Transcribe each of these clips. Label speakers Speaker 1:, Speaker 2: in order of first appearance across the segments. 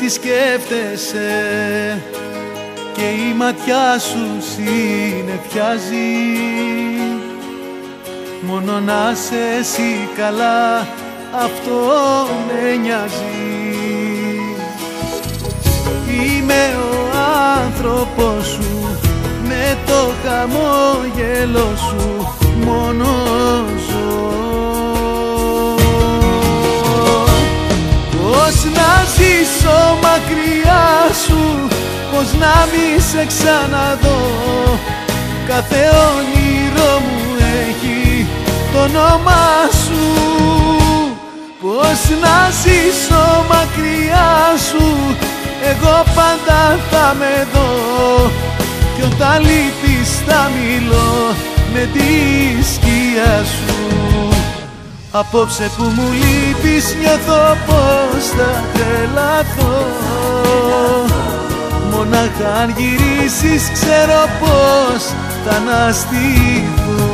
Speaker 1: τι σκέφτεσαι και η ματιά σου συννεφιάζει. Μόνο να σε εσύ καλά, αυτό με νοιάζει. Είμαι ο άνθρωπος σου, με το χαμόγελο σου μόνο ζω. Πώς να ζήσω μακριά σου, πώς να μη σε ξαναδώ. Κάθε όνειρο μου έχει το όνομα σου. Πώς να ζήσω μακριά σου, εγώ πάντα θα με δω. Κι όταν λείπεις θα μιλώ με τη σκιά σου. Απόψε που μου λείπεις νιώθω πως θα τρελαθώ. Μονάχα αν γυρίσεις ξέρω πως θα αναστηθώ.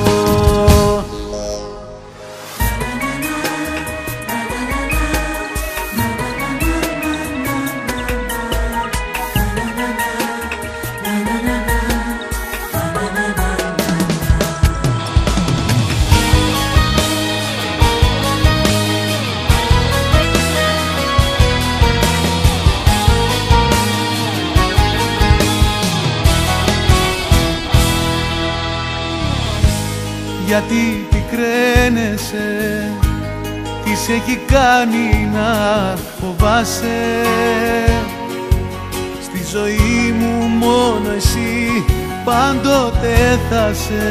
Speaker 1: Γιατί πικραίνεσαι, τι σε έχει κάνει να φοβάσαι. Στη ζωή μου μόνο εσύ πάντοτε θα σε.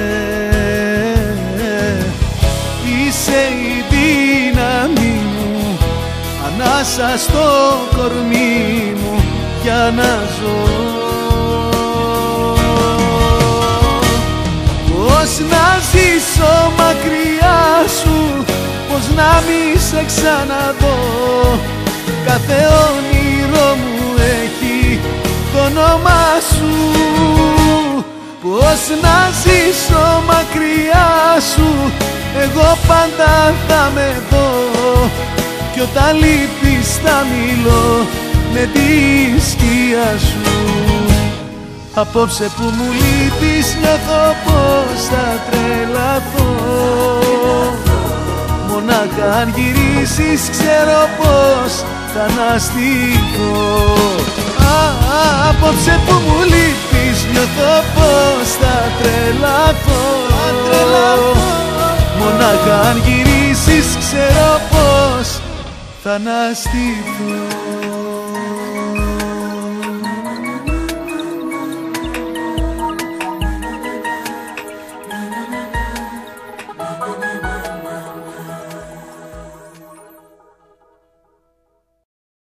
Speaker 1: Είσαι η δύναμη μου, ανάσα στο κορμί μου για να ζω. Πώς να ζήσω μακριά σου, πώς να μη σε ξαναδώ. Κάθε όνειρο μου έχει το όνομα σου. Πώς να ζήσω μακριά σου, εγώ πάντα θα με δω. Κι όταν λείπεις θα μιλώ με τη σκιά σου. Απόψε που μου λείπεις νιώθω πως θα τρελαθώ. Μονάχα αν γυρίσεις ξέρω πως θα αναστηθώ. Απόψε που μου λείπεις νιώθω πως θα τρελαθώ. Μονάχα αν γυρίσεις ξέρω πως θα αναστηθώ.